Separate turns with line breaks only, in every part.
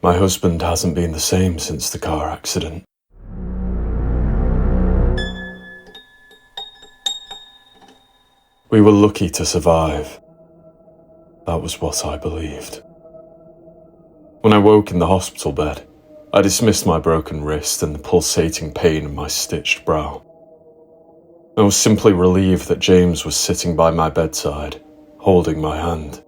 My husband hasn't been the same since the car accident. We were lucky to survive. That was what I believed. When I woke in the hospital bed, I dismissed my broken wrist and the pulsating pain in my stitched brow. I was simply relieved that James was sitting by my bedside, holding my hand.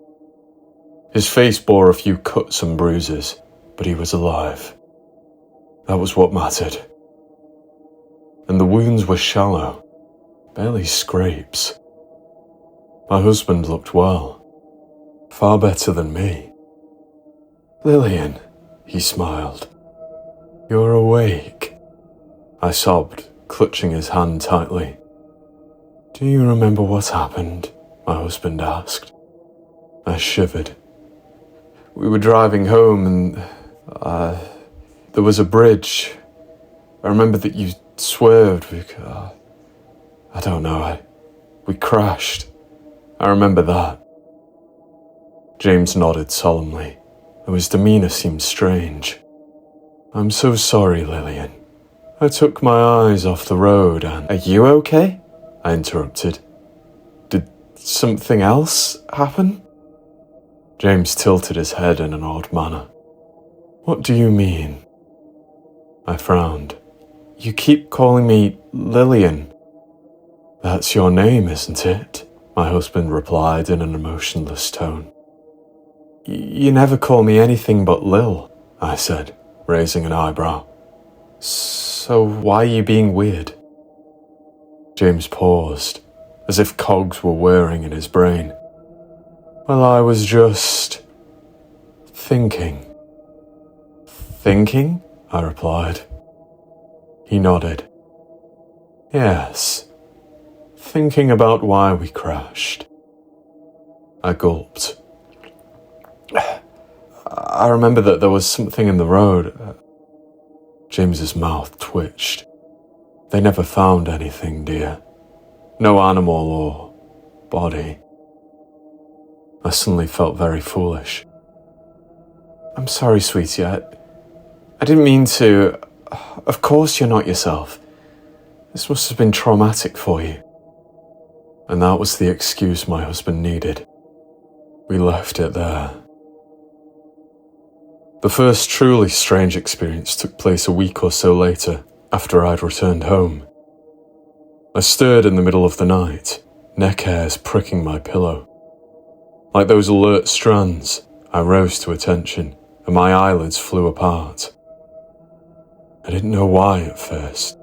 His face bore a few cuts and bruises, but he was alive. That was what mattered. And the wounds were shallow, barely scrapes. My husband looked well, far better than me. "Lillian," he smiled. "You're awake." I sobbed, clutching his hand tightly. "Do you remember what happened?" my husband asked. I shivered. "We were driving home and there was a bridge. I remember that you swerved. I don't know, we crashed. I remember that." James nodded solemnly, though his demeanour seemed strange. "I'm so sorry, Lillian. I took my eyes off the road and—" "Are you okay?" I interrupted. "Did something else happen?" James tilted his head in an odd manner. "What do you mean?" I frowned. "You keep calling me Lillian." "That's your name, isn't it?" my husband replied in an emotionless tone. You never call me anything but Lil," I said, raising an eyebrow. "So why are you being weird?" James paused, as if cogs were whirring in his brain. "Well, I was just thinking." "Thinking?" I replied. He nodded. "Yes, thinking about why we crashed." I gulped. "I remember that there was something in the road." James's mouth twitched. "They never found anything, dear. No animal or body." I suddenly felt very foolish. "I'm sorry, sweetie. I didn't mean to. Of course you're not yourself. This must have been traumatic for you." And that was the excuse my husband needed. We left it there. The first truly strange experience took place a week or so later, after I'd returned home. I stirred in the middle of the night, neck hairs pricking my pillow. Like those alert strands, I rose to attention, and my eyelids flew apart. I didn't know why at first,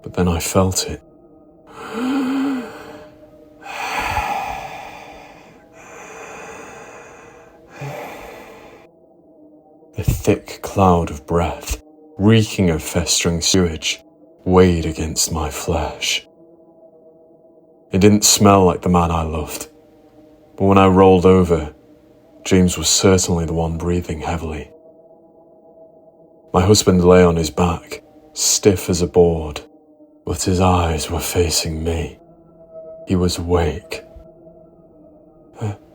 but then I felt it. A thick cloud of breath, reeking of festering sewage, weighed against my flesh. It didn't smell like the man I loved, but when I rolled over, James was certainly the one breathing heavily. My husband lay on his back, stiff as a board, but his eyes were facing me. He was awake.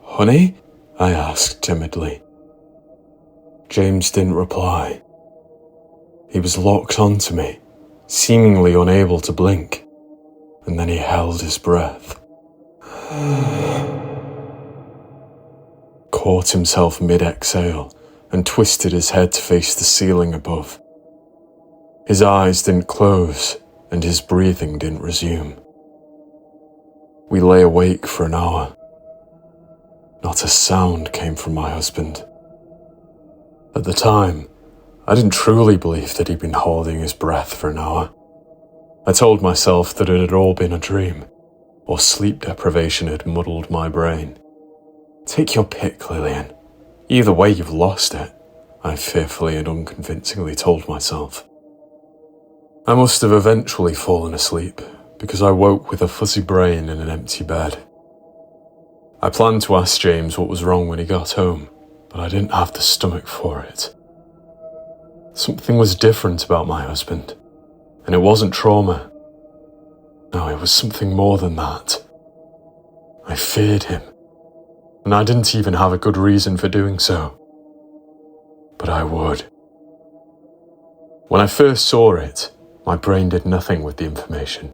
"Honey?" I asked timidly. James didn't reply. He was locked onto me, seemingly unable to blink, and then he held his breath. Caught himself mid-exhale and twisted his head to face the ceiling above. His eyes didn't close and his breathing didn't resume. We lay awake for an hour. Not a sound came from my husband. At the time, I didn't truly believe that he'd been holding his breath for an hour. I told myself that it had all been a dream, or sleep deprivation had muddled my brain. "Take your pick, Lillian. Either way, you've lost it," I fearfully and unconvincingly told myself. I must have eventually fallen asleep, because I woke with a fuzzy brain in an empty bed. I planned to ask James what was wrong when he got home, but I didn't have the stomach for it. Something was different about my husband, and it wasn't trauma. No, it was something more than that. I feared him, and I didn't even have a good reason for doing so. but I would. When I first saw it, my brain did nothing with the information.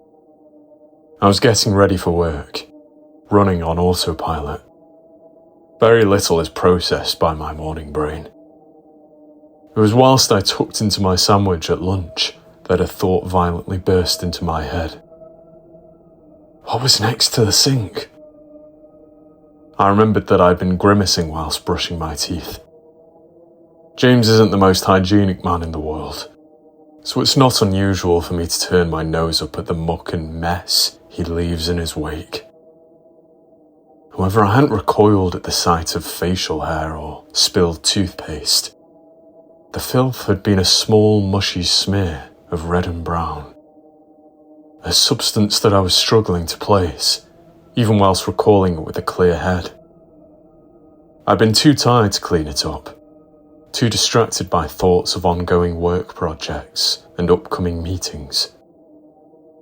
I was getting ready for work, running on autopilot. Very little is processed by my morning brain. It was whilst I tucked into my sandwich at lunch that a thought violently burst into my head. What was next to the sink? I remembered that I'd been grimacing whilst brushing my teeth. James isn't the most hygienic man in the world, so it's not unusual for me to turn my nose up at the muck and mess he leaves in his wake. However, I hadn't recoiled at the sight of facial hair or spilled toothpaste. The filth had been a small, mushy smear of red and brown, a substance that I was struggling to place, even whilst recalling it with a clear head. I'd been too tired to clean it up, too distracted by thoughts of ongoing work projects and upcoming meetings.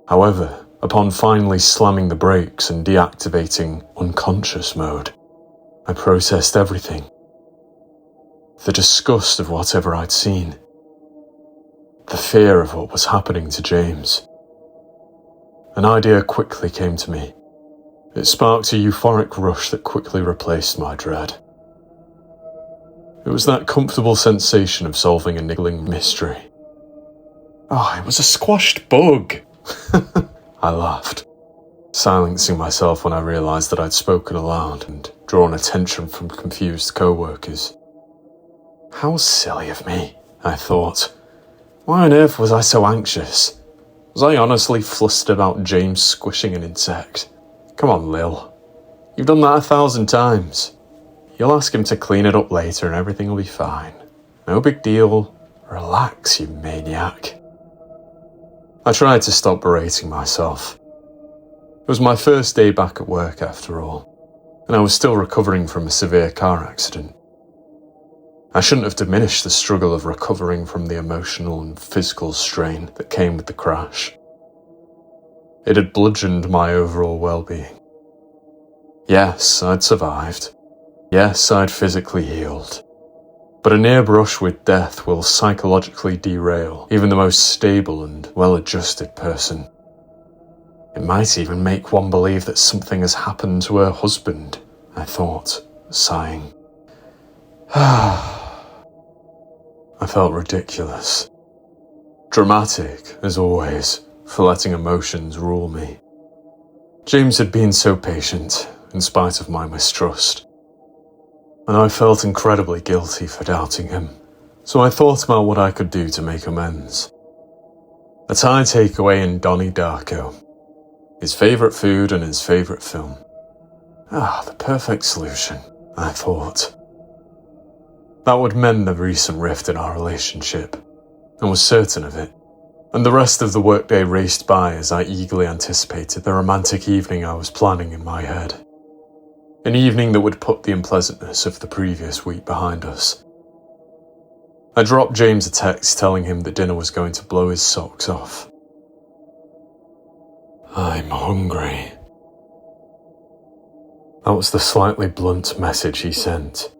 However, upon finally slamming the brakes and deactivating unconscious mode, I processed everything. The disgust of whatever I'd seen. The fear of what was happening to James. An idea quickly came to me. It sparked a euphoric rush that quickly replaced my dread. It was that comfortable sensation of solving a niggling mystery. Oh, it was a squashed bug! I laughed, silencing myself when I realised that I'd spoken aloud and drawn attention from confused co-workers. How silly of me, I thought. Why on earth was I so anxious? Was I honestly flustered about James squishing an insect? Come on, Lil. You've done that 1,000 times. You'll ask him to clean it up later and everything will be fine. No big deal. Relax, you maniac. I tried to stop berating myself. It was my first day back at work after all, and I was still recovering from a severe car accident. I shouldn't have diminished the struggle of recovering from the emotional and physical strain that came with the crash. It had bludgeoned my overall well-being. Yes, I'd survived. Yes, I'd physically healed. But a near brush with death will psychologically derail even the most stable and well-adjusted person. It might even make one believe that something has happened to her husband, I thought, sighing. I felt ridiculous. Dramatic, as always, for letting emotions rule me. James had been so patient, in spite of my mistrust. And I felt incredibly guilty for doubting him, so I thought about what I could do to make amends. A Thai takeaway in Donnie Darko. His favourite food and his favourite film. The perfect solution, I thought. That would mend the recent rift in our relationship, and was certain of it, and the rest of the workday raced by as I eagerly anticipated the romantic evening I was planning in my head. An evening that would put the unpleasantness of the previous week behind us. I dropped James a text telling him that dinner was going to blow his socks off. I'm hungry. That was the slightly blunt message he sent.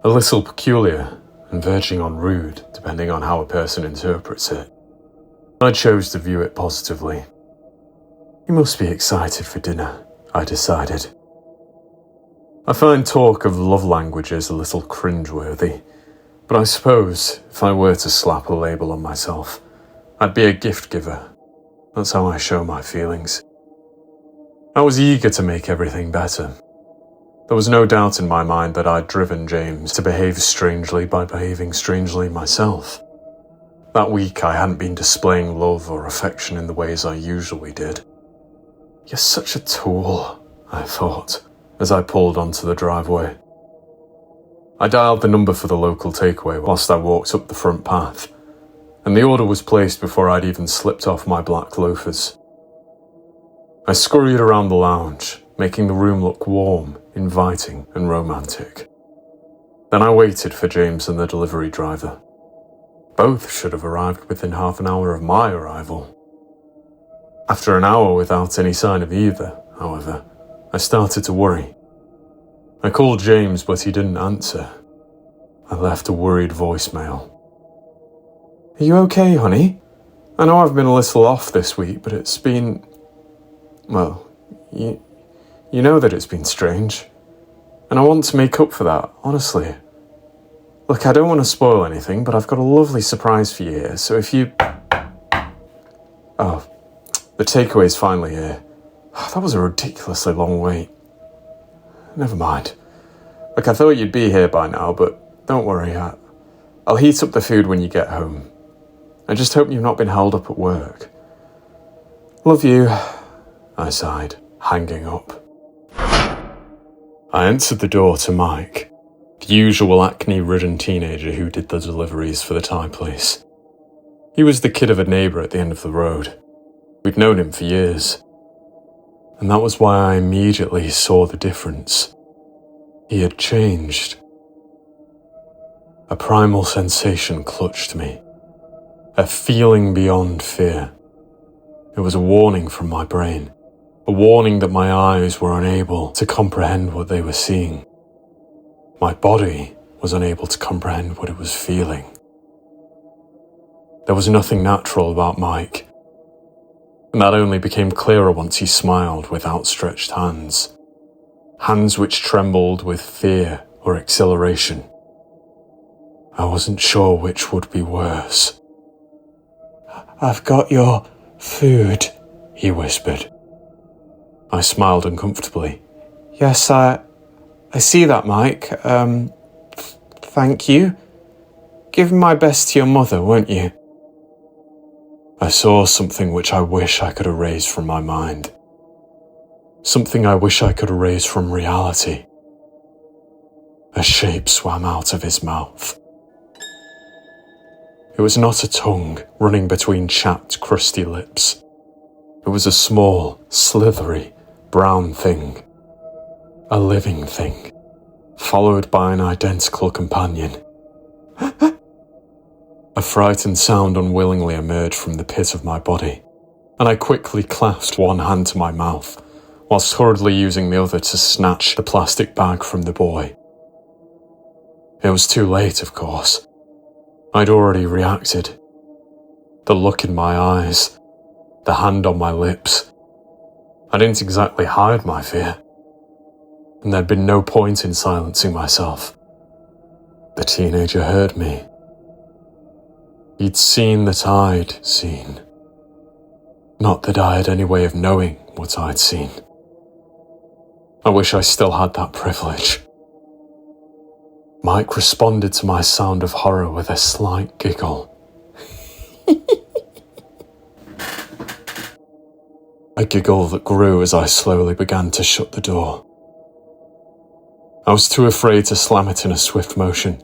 A little peculiar and verging on rude, depending on how a person interprets it. I chose to view it positively. He must be excited for dinner, I decided. I find talk of love languages a little cringeworthy, but I suppose if I were to slap a label on myself, I'd be a gift giver. That's how I show my feelings. I was eager to make everything better. There was no doubt in my mind that I'd driven James to behave strangely by behaving strangely myself. That week I hadn't been displaying love or affection in the ways I usually did. You're such a tool, I thought, as I pulled onto the driveway. I dialed the number for the local takeaway whilst I walked up the front path, and the order was placed before I'd even slipped off my black loafers. I scurried around the lounge, making the room look warm, inviting, and romantic. Then I waited for James and the delivery driver. Both should have arrived within half an hour of my arrival. After an hour without any sign of either, however, I started to worry. I called James, but he didn't answer. I left a worried voicemail. Are you okay, honey? I know I've been a little off this week, but it's been... Well, you know that it's been strange. And I want to make up for that, honestly. Look, I don't want to spoil anything, but I've got a lovely surprise for you here, so if you... Oh, the takeaway's finally here. That was a ridiculously long wait. Never mind. Look, I thought you'd be here by now, but don't worry, I'll heat up the food when you get home. I just hope you've not been held up at work. Love you, I sighed, hanging up. I answered the door to Mike, the usual acne-ridden teenager who did the deliveries for the Thai place. He was the kid of a neighbour at the end of the road. We'd known him for years. And that was why I immediately saw the difference. He had changed. A primal sensation clutched me. A feeling beyond fear. It was a warning from my brain. A warning that my eyes were unable to comprehend what they were seeing. My body was unable to comprehend what it was feeling. There was nothing natural about Mike. And that only became clearer once he smiled with outstretched hands. Hands which trembled with fear or exhilaration. I wasn't sure which would be worse. I've got your food, he whispered. I smiled uncomfortably. Yes, I see that, Mike. Thank you. Give my best to your mother, won't you? I saw something which I wish I could erase from my mind. Something I wish I could erase from reality. A shape swam out of his mouth. It was not a tongue running between chapped, crusty lips. It was a small, slithery, brown thing. A living thing, followed by an identical companion. A frightened sound unwillingly emerged from the pit of my body, and I quickly clasped one hand to my mouth, whilst hurriedly using the other to snatch the plastic bag from the boy. It was too late, of course. I'd already reacted. The look in my eyes, the hand on my lips. I didn't exactly hide my fear, and there'd been no point in silencing myself. The teenager heard me. He'd seen that I'd seen. Not that I had any way of knowing what I'd seen. I wish I still had that privilege. Mike responded to my sound of horror with a slight giggle. A giggle that grew as I slowly began to shut the door. I was too afraid to slam it in a swift motion,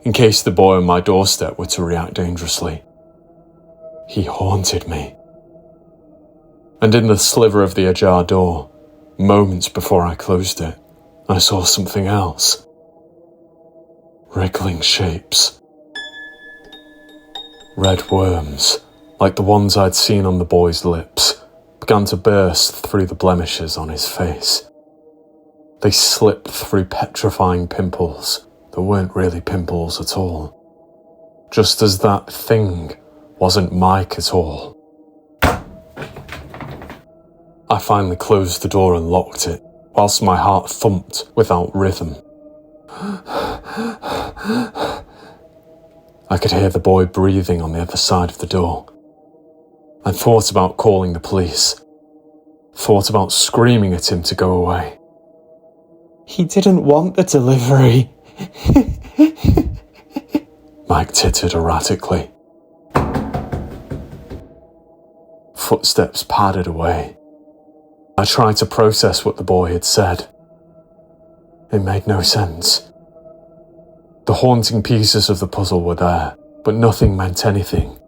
in case the boy on my doorstep were to react dangerously. He haunted me. And in the sliver of the ajar door, moments before I closed it, I saw something else. Wriggling shapes. Red worms, like the ones I'd seen on the boy's lips, began to burst through the blemishes on his face. They slipped through petrifying pimples that weren't really pimples at all. Just as that thing wasn't Mike at all. I finally closed the door and locked it, whilst my heart thumped without rhythm. I could hear the boy breathing on the other side of the door. I thought about calling the police. Thought about screaming at him to go away. He didn't want the delivery. Mike tittered erratically. Footsteps padded away. I tried to process what the boy had said. It made no sense. The haunting pieces of the puzzle were there, but nothing meant anything.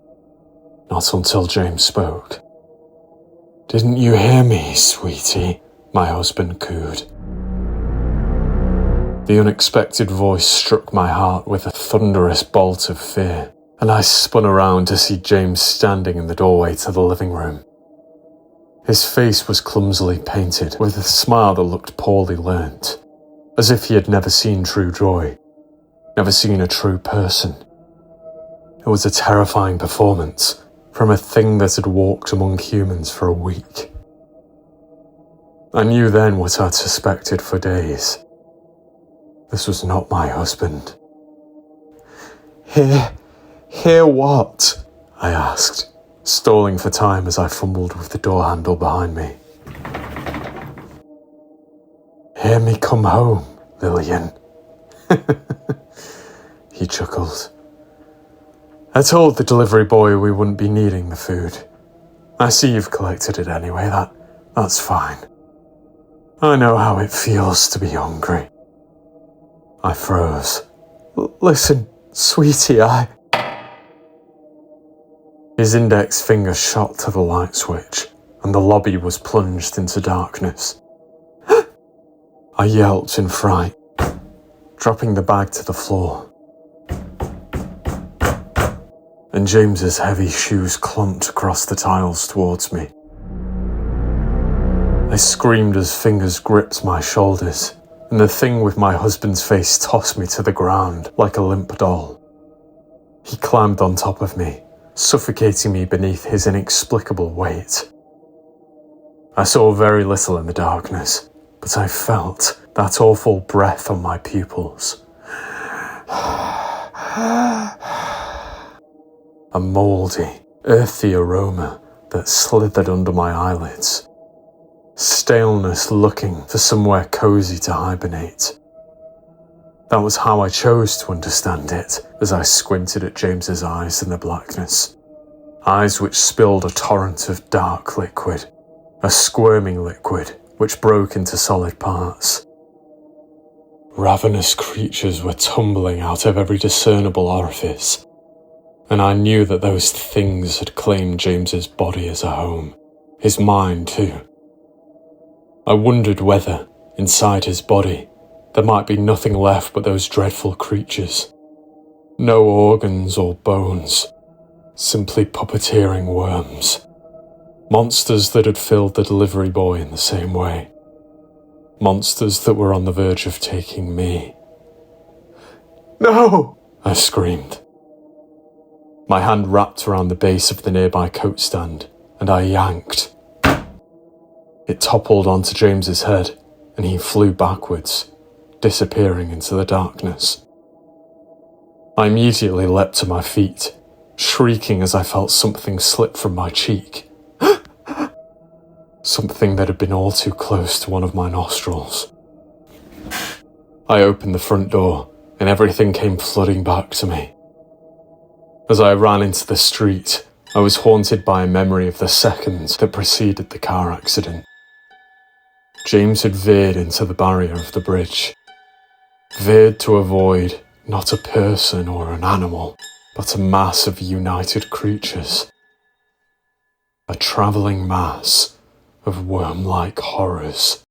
Not until James spoke. Didn't you hear me, sweetie? My husband cooed. The unexpected voice struck my heart with a thunderous bolt of fear, and I spun around to see James standing in the doorway to the living room. His face was clumsily painted, with a smile that looked poorly learnt, as if he had never seen true joy. never seen a true person. It was a terrifying performance from a thing that had walked among humans for a week. I knew then what I'd suspected for days. This was not my husband. Hear what? I asked, stalling for time as I fumbled with the door handle behind me. Hear me come home, Lillian. He chuckled. I told the delivery boy we wouldn't be needing the food. I see you've collected it anyway, that's fine. I know how it feels to be hungry. I froze. Listen, sweetie, His index finger shot to the light switch, and the lobby was plunged into darkness. I yelped in fright, dropping the bag to the floor. And James's heavy shoes clumped across the tiles towards me. I screamed as fingers gripped my shoulders, and the thing with my husband's face tossed me to the ground like a limp doll. He climbed on top of me, suffocating me beneath his inexplicable weight. I saw very little in the darkness, but I felt that awful breath on my pupils. A mouldy, earthy aroma that slithered under my eyelids. Staleness looking for somewhere cozy to hibernate. That was how I chose to understand it as I squinted at James's eyes in the blackness. Eyes which spilled a torrent of dark liquid, a squirming liquid which broke into solid parts. Ravenous creatures were tumbling out of every discernible orifice, and I knew that those things had claimed James's body as a home, his mind too. I wondered whether, inside his body, there might be nothing left but those dreadful creatures. No organs or bones, simply puppeteering worms. Monsters that had filled the delivery boy in the same way. Monsters that were on the verge of taking me. No! I screamed. My hand wrapped around the base of the nearby coat stand, and I yanked. It toppled onto James's head, and he flew backwards, disappearing into the darkness. I immediately leapt to my feet, shrieking as I felt something slip from my cheek. Something that had been all too close to one of my nostrils. I opened the front door, and everything came flooding back to me. As I ran into the street, I was haunted by a memory of the seconds that preceded the car accident. James had veered into the barrier of the bridge. Veered to avoid not a person or an animal, but a mass of united creatures. A travelling mass of worm-like horrors.